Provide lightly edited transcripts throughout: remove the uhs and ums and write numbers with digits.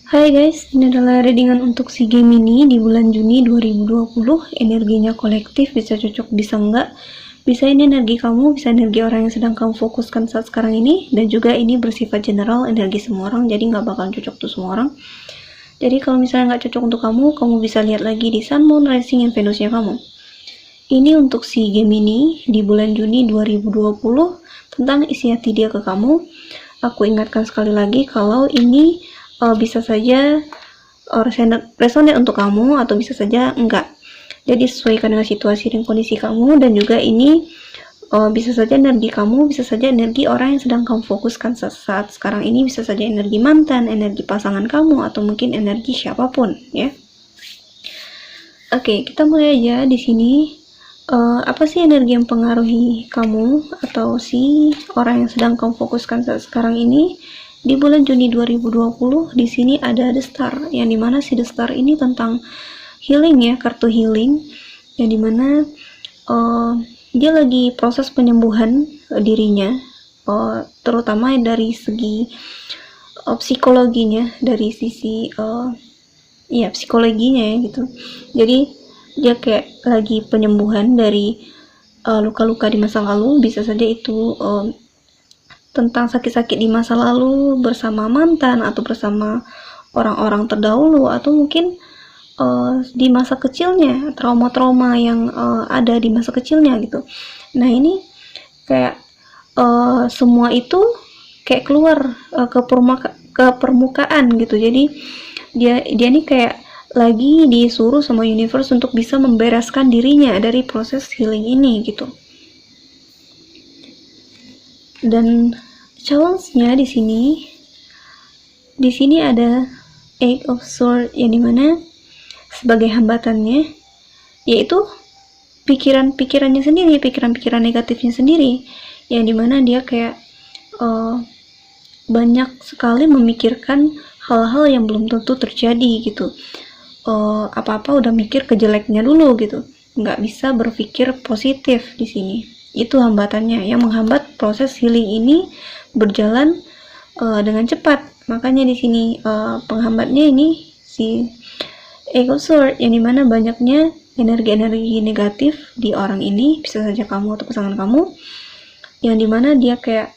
Hai guys, ini adalah readingan untuk si Gemini di bulan Juni 2020. Energinya kolektif, bisa cocok, bisa enggak. Bisa ini energi kamu, bisa energi orang yang sedang kamu fokuskan saat sekarang ini. Dan juga ini bersifat general, energi semua orang, jadi nggak bakal cocok tuh semua orang. Jadi kalau misalnya nggak cocok untuk kamu bisa lihat lagi di Sun, Moon, Rising, dan Venusnya kamu. Ini untuk si Gemini di bulan Juni 2020 tentang isi hati dia ke kamu. Aku ingatkan sekali lagi kalau ini bisa saja resonate untuk kamu atau bisa saja enggak. Jadi sesuaikan dengan situasi dan kondisi kamu, dan juga ini bisa saja energi kamu, bisa saja energi orang yang sedang kamu fokuskan saat sekarang ini, bisa saja energi mantan, energi pasangan kamu, atau mungkin energi siapapun ya. Oke, kita mulai aja di sini. Apa sih energi yang mempengaruhi kamu atau si orang yang sedang kamu fokuskan saat sekarang ini? Di bulan Juni 2020 di sini ada The Star, yang dimana si The Star ini tentang healing ya, kartu healing, yang dimana dia lagi proses penyembuhan dirinya, terutama dari segi psikologinya, dari sisi psikologinya ya gitu. Jadi dia kayak lagi penyembuhan dari luka-luka di masa lalu, bisa saja itu tentang sakit-sakit di masa lalu bersama mantan atau bersama orang-orang terdahulu, atau mungkin di masa kecilnya, trauma-trauma yang ada di masa kecilnya gitu. Nah ini kayak semua itu kayak keluar ke permukaan gitu. Jadi dia nih kayak lagi disuruh sama universe untuk bisa membereskan dirinya dari proses healing ini gitu. Dan challenge-nya di sini ada Eight of Swords, yang dimana sebagai hambatannya yaitu pikiran-pikirannya sendiri, pikiran-pikiran negatifnya sendiri, yang dimana dia kayak banyak sekali memikirkan hal-hal yang belum tentu terjadi gitu. Apa-apa udah mikir ke jeleknya dulu gitu, nggak bisa berpikir positif di sini. Itu hambatannya yang menghambat proses healing ini berjalan dengan cepat. Makanya di sini penghambatnya ini si Ego Sword, yang dimana banyaknya energi-energi negatif di orang ini, bisa saja kamu atau pasangan kamu, yang dimana dia kayak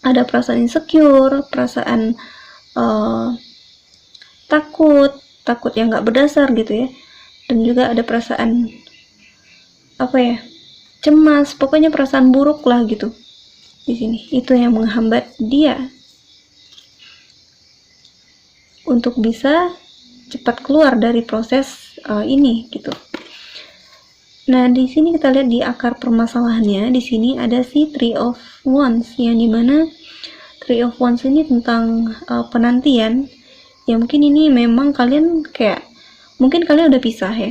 ada perasaan insecure, perasaan takut yang nggak berdasar gitu ya, dan juga ada perasaan cemas, pokoknya perasaan buruk lah gitu di sini. Itu yang menghambat dia untuk bisa cepat keluar dari proses ini gitu. Nah di sini kita lihat di akar permasalahannya, di sini ada si Three of Wands, yang dimana Three of Wands ini tentang penantian. Ya mungkin ini memang kalian kayak, mungkin kalian udah pisah ya,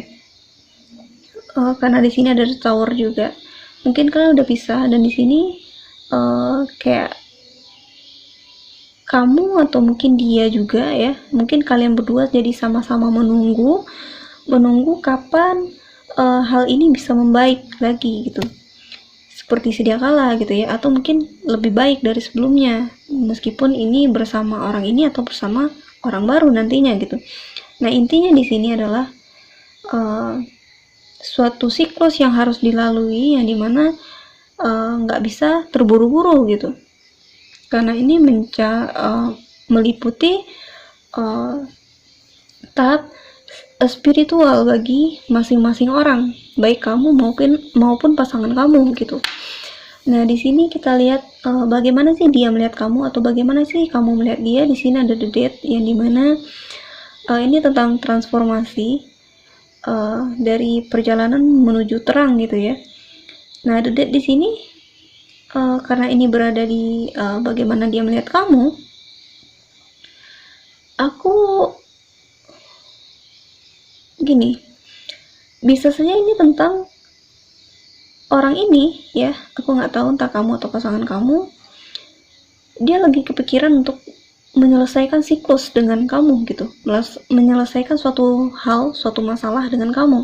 karena di sini ada Tower juga. Mungkin kalian udah pisah, dan di sini kayak kamu atau mungkin dia juga ya, mungkin kalian berdua jadi sama-sama menunggu kapan hal ini bisa membaik lagi gitu, seperti sedia kala gitu ya, atau mungkin lebih baik dari sebelumnya, meskipun ini bersama orang ini atau bersama orang baru nantinya gitu. Nah intinya di sini adalah suatu siklus yang harus dilalui, yang dimana nggak bisa terburu-buru gitu, karena ini meliputi tahap spiritual bagi masing-masing orang, baik kamu maupun pasangan kamu gitu. Nah di sini kita lihat bagaimana sih dia melihat kamu, atau bagaimana sih kamu melihat dia. Di sini ada The Death, yang dimana ini tentang transformasi dari perjalanan menuju terang gitu ya. Nah The Death di sini karena ini berada di bagaimana dia melihat kamu, aku gini, bisa saja ini tentang orang ini ya, aku nggak tahu entah kamu atau pasangan kamu, dia lagi kepikiran untuk menyelesaikan siklus dengan kamu gitu, menyelesaikan suatu hal, suatu masalah dengan kamu,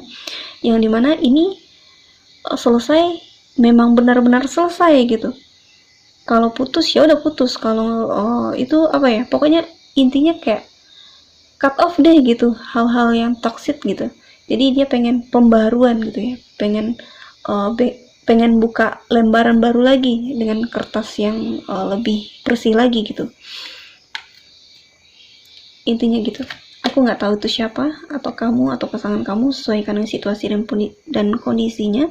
yang dimana ini selesai, memang benar-benar selesai gitu. Kalau putus ya udah putus, kalau itu pokoknya intinya kayak cut off deh gitu hal-hal yang toxic gitu. Jadi dia pengen pembaruan gitu ya, pengen buka lembaran baru lagi dengan kertas yang lebih bersih lagi gitu. Intinya gitu. Aku nggak tahu itu siapa, atau kamu atau pasangan kamu, sesuaikan dengan situasi dan kondisinya.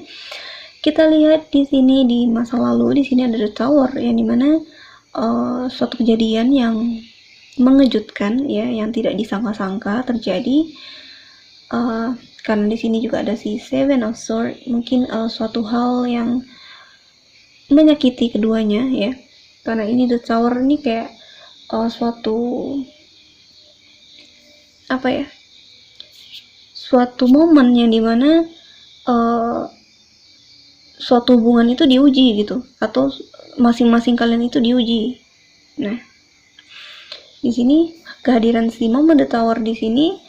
Kita lihat di sini di masa lalu, di sini ada The Tower yang dimana suatu kejadian yang mengejutkan ya, yang tidak disangka-sangka terjadi. Karena di sini juga ada si Seven of Swords, mungkin suatu hal yang menyakiti keduanya ya. Karena ini The Tower ini kayak suatu apa ya, suatu momen yang dimana suatu hubungan itu diuji gitu, atau masing-masing kalian itu diuji. Nah, di sini kehadiran si momen The Tower di sini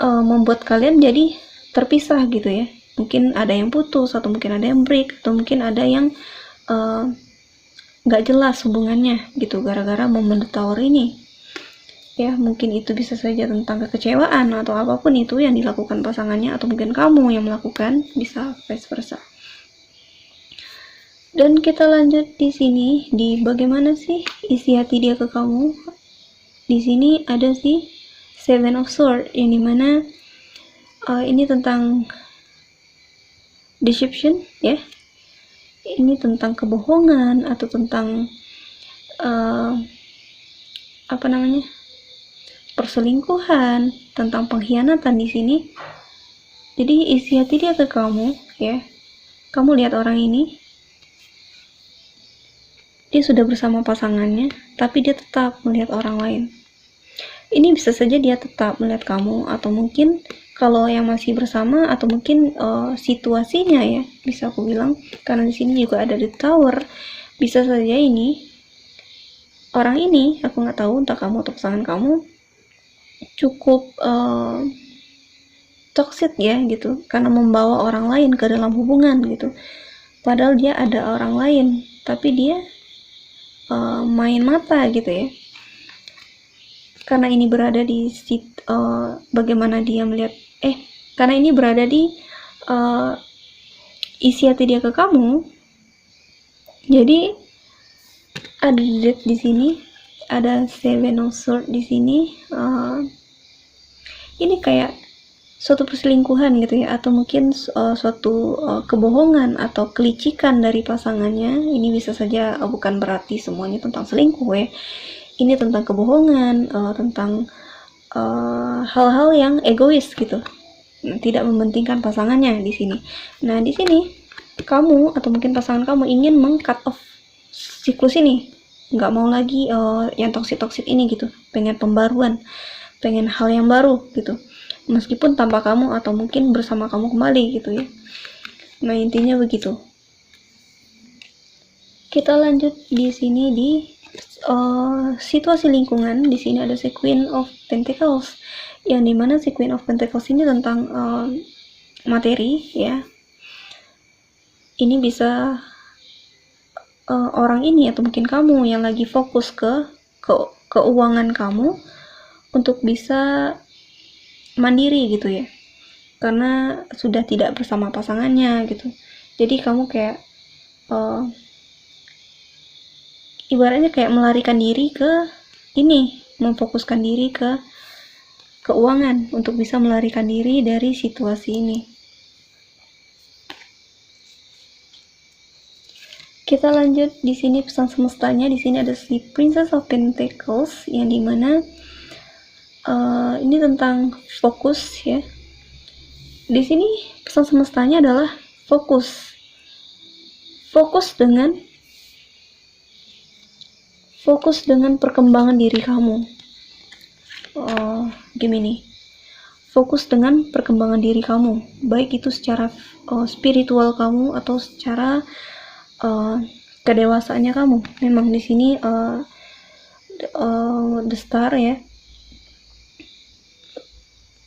membuat kalian jadi terpisah gitu ya. Mungkin ada yang putus, atau mungkin ada yang break, atau mungkin ada yang nggak jelas hubungannya gitu gara-gara momen The Tower ini. Ya, mungkin itu bisa saja tentang kekecewaan atau apapun itu yang dilakukan pasangannya, atau mungkin kamu yang melakukan, bisa vice versa. Dan kita lanjut di sini di bagaimana sih isi hati dia ke kamu. Di sini ada sih Seven of Swords yang dimana ini tentang deception ya. Ini tentang kebohongan atau tentang perselingkuhan, tentang pengkhianatan di sini. Jadi isi hati dia ke kamu ya. Kamu lihat orang ini, dia sudah bersama pasangannya, tapi dia tetap melihat orang lain. Ini bisa saja dia tetap melihat kamu, atau mungkin kalau yang masih bersama, atau mungkin situasinya ya, bisa aku bilang, karena di sini juga ada The Tower. Bisa saja ini orang ini, aku nggak tahu entah kamu atau pasangan kamu, cukup toxic ya gitu, karena membawa orang lain ke dalam hubungan gitu. Padahal dia ada orang lain, tapi dia main mata gitu ya. Karena ini berada di bagaimana dia melihat karena ini berada di isi hati dia ke kamu. Jadi ada Death di sini, ada Seven of Swords di sini. Ini kayak suatu perselingkuhan gitu ya, atau mungkin suatu kebohongan atau kelicikan dari pasangannya. Ini bisa saja bukan berarti semuanya tentang selingkuh ya. Ini tentang kebohongan, tentang hal-hal yang egois gitu, tidak mementingkan pasangannya di sini. Nah, di sini kamu atau mungkin pasangan kamu ingin meng-cut off siklus ini, nggak mau lagi yang toksik ini gitu, pengen pembaruan, pengen hal yang baru gitu, meskipun tanpa kamu atau mungkin bersama kamu kembali gitu ya. Nah, intinya begitu. Kita lanjut di sini di situasi lingkungan. Di sini ada si Queen of Pentacles, yang dimana si Queen of Pentacles ini tentang materi ya. Ini bisa orang ini atau mungkin kamu yang lagi fokus ke keuangan kamu untuk bisa mandiri gitu ya, karena sudah tidak bersama pasangannya gitu. Jadi kamu kayak ibaratnya kayak melarikan diri ke ini, memfokuskan diri ke keuangan untuk bisa melarikan diri dari situasi ini. Kita lanjut di sini pesan semestanya. Di sini ada si Princess of Pentacles yang dimana ini tentang fokus ya. Di sini pesan semestanya adalah fokus dengan perkembangan diri kamu. Gimana? Fokus dengan perkembangan diri kamu, baik itu secara spiritual kamu atau secara kedewasaannya kamu. Memang di sini the star ya.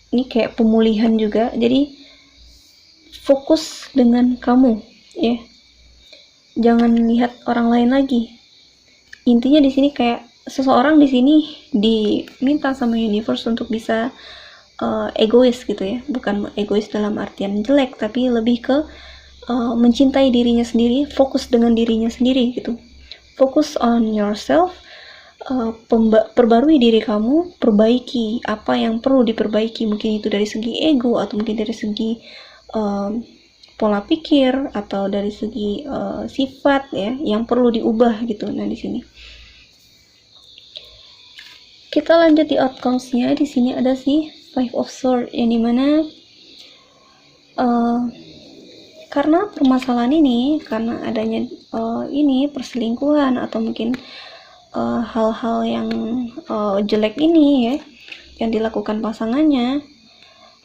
Ini kayak pemulihan juga. Jadi fokus dengan kamu ya. Jangan lihat orang lain lagi. Intinya di sini kayak seseorang di sini diminta sama universe untuk bisa egois gitu ya, bukan egois dalam artian jelek, tapi lebih ke mencintai dirinya sendiri, fokus dengan dirinya sendiri gitu, fokus on yourself, perbarui diri kamu, perbaiki apa yang perlu diperbaiki, mungkin itu dari segi ego atau mungkin dari segi pola pikir atau dari segi sifat ya yang perlu diubah gitu. Nah di sini kita lanjut di outcomes-nya. Di sini ada si Five of Swords yang dimana karena permasalahan ini, karena adanya ini perselingkuhan atau mungkin hal-hal yang jelek ini ya yang dilakukan pasangannya.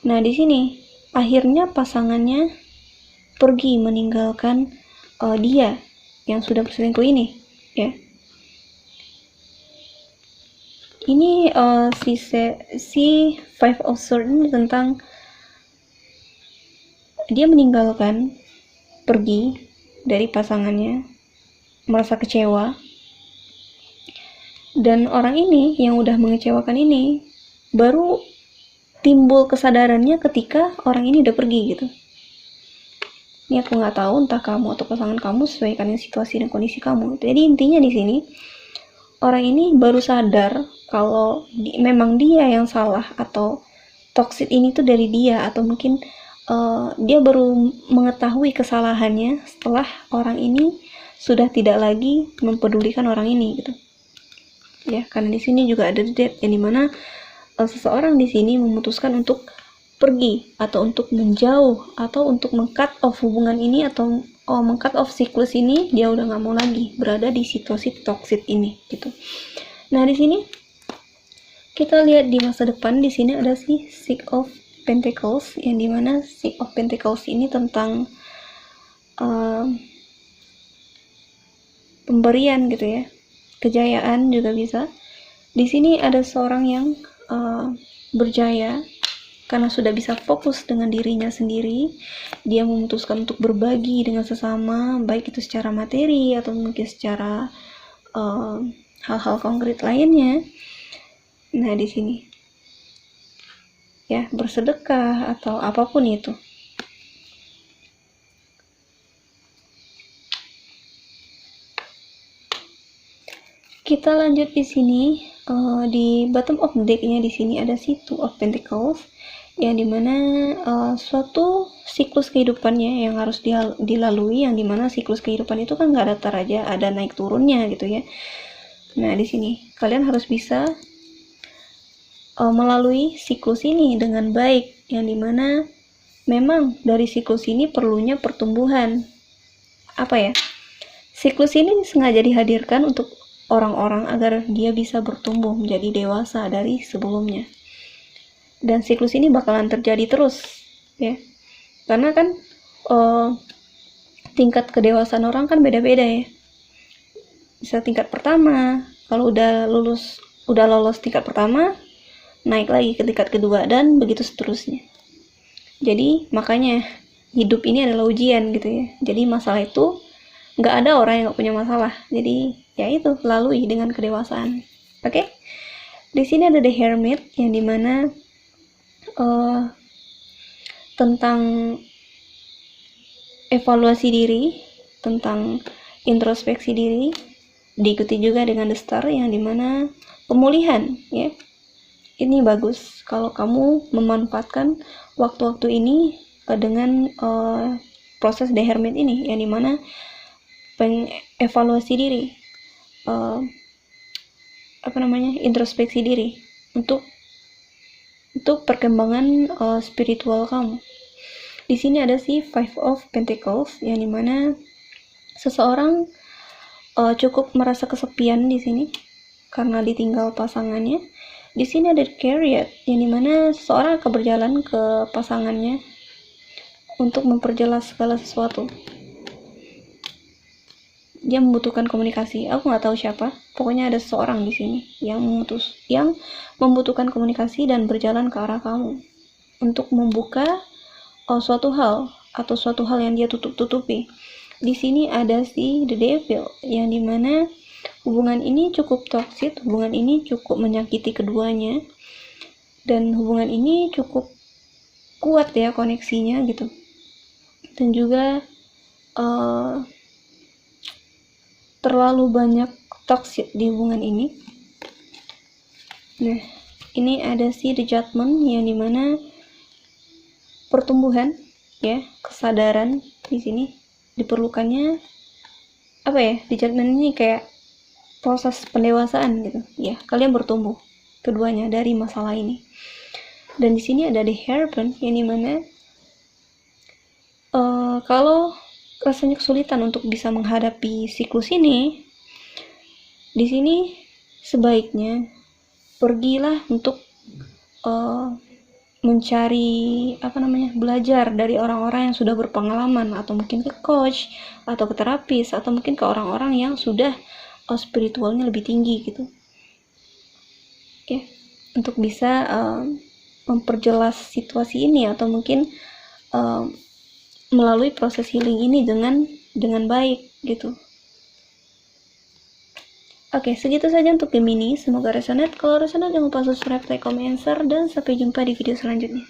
Nah di sini akhirnya pasangannya pergi meninggalkan dia yang sudah berselingkuh ini ya. Ini si Five of Swords ini tentang dia meninggalkan, pergi dari pasangannya, merasa kecewa, dan orang ini yang udah mengecewakan ini baru timbul kesadarannya ketika orang ini udah pergi gitu. Ini aku nggak tahu entah kamu atau pasangan kamu sesuaikan dengan situasi dan kondisi kamu. Jadi intinya di sini orang ini baru sadar kalau memang dia yang salah atau toxic ini tuh dari dia, atau mungkin dia baru mengetahui kesalahannya setelah orang ini sudah tidak lagi mempedulikan orang ini gitu ya. Karena di sini juga ada death yang dimana seseorang di sini memutuskan untuk pergi atau untuk menjauh atau untuk meng-cut off hubungan ini atau meng-cut off siklus ini. Dia udah nggak mau lagi berada di situasi toxic ini gitu. Nah di sini kita lihat di masa depan. Di sini ada si Six of Pentacles yang dimana Six of Pentacles ini tentang pemberian gitu ya, kejayaan juga bisa. Di sini ada seorang yang berjaya karena sudah bisa fokus dengan dirinya sendiri. Dia memutuskan untuk berbagi dengan sesama, baik itu secara materi atau mungkin secara hal-hal konkret lainnya. Nah di sini ya, bersedekah atau apapun itu. Kita lanjut di sini. Di bottom of deck-nya di sini ada si Two of Pentacles yang dimana suatu siklus kehidupannya yang harus dilalui, yang dimana siklus kehidupan itu kan nggak datar aja, ada naik turunnya gitu ya. Nah di sini kalian harus bisa melalui siklus ini dengan baik, yang dimana memang dari siklus ini perlunya pertumbuhan. Apa ya, siklus ini sengaja dihadirkan untuk orang-orang agar dia bisa bertumbuh menjadi dewasa dari sebelumnya, dan siklus ini bakalan terjadi terus ya, karena kan tingkat kedewasaan orang kan beda-beda ya. Bisa tingkat pertama, kalau udah lolos tingkat pertama, naik lagi ke tingkat kedua, dan begitu seterusnya. Jadi makanya hidup ini adalah ujian gitu ya. Jadi masalah itu nggak ada orang yang nggak punya masalah. Jadi ya itu, lalui dengan kedewasaan. Oke? Di sini ada The Hermit yang dimana tentang evaluasi diri, tentang introspeksi diri. Diikuti juga dengan The Star yang dimana pemulihan ya. Ini bagus kalau kamu memanfaatkan waktu-waktu ini dengan proses The Hermit ini, yang dimana pengevaluasi diri, introspeksi diri untuk perkembangan spiritual kamu. Di sini ada si Five of Pentacles yang dimana seseorang cukup merasa kesepian di sini karena ditinggal pasangannya. Di sini ada Chariot yang dimana seseorang akan berjalan ke pasangannya untuk memperjelas segala sesuatu. Dia membutuhkan komunikasi. Aku nggak tahu siapa. Pokoknya ada seseorang di sini yang membutuhkan komunikasi dan berjalan ke arah kamu untuk membuka suatu hal atau suatu hal yang dia tutup-tutupi. Di sini ada si The Devil yang dimana Hubungan ini cukup toksik, hubungan ini cukup menyakiti keduanya, dan hubungan ini cukup kuat ya koneksinya gitu. Dan juga terlalu banyak toksik di hubungan ini. Nah, ini ada si The Judgment yang dimana pertumbuhan ya, kesadaran di sini diperlukannya. Apa ya, The Judgment ini kayak proses pendewasaan gitu ya, kalian bertumbuh keduanya dari masalah ini. Dan di sini ada The Hierophant yang dimana kalau rasanya kesulitan untuk bisa menghadapi siklus ini, di sini sebaiknya pergilah untuk mencari belajar dari orang-orang yang sudah berpengalaman, atau mungkin ke coach atau ke terapis, atau mungkin ke orang-orang yang sudah spiritualnya lebih tinggi gitu ya, untuk bisa memperjelas situasi ini, atau mungkin melalui proses healing ini dengan baik gitu. Oke, segitu saja untuk Gemini. Semoga resonate. Kalau resonate, jangan lupa subscribe, like, comment, share, dan sampai jumpa di video selanjutnya.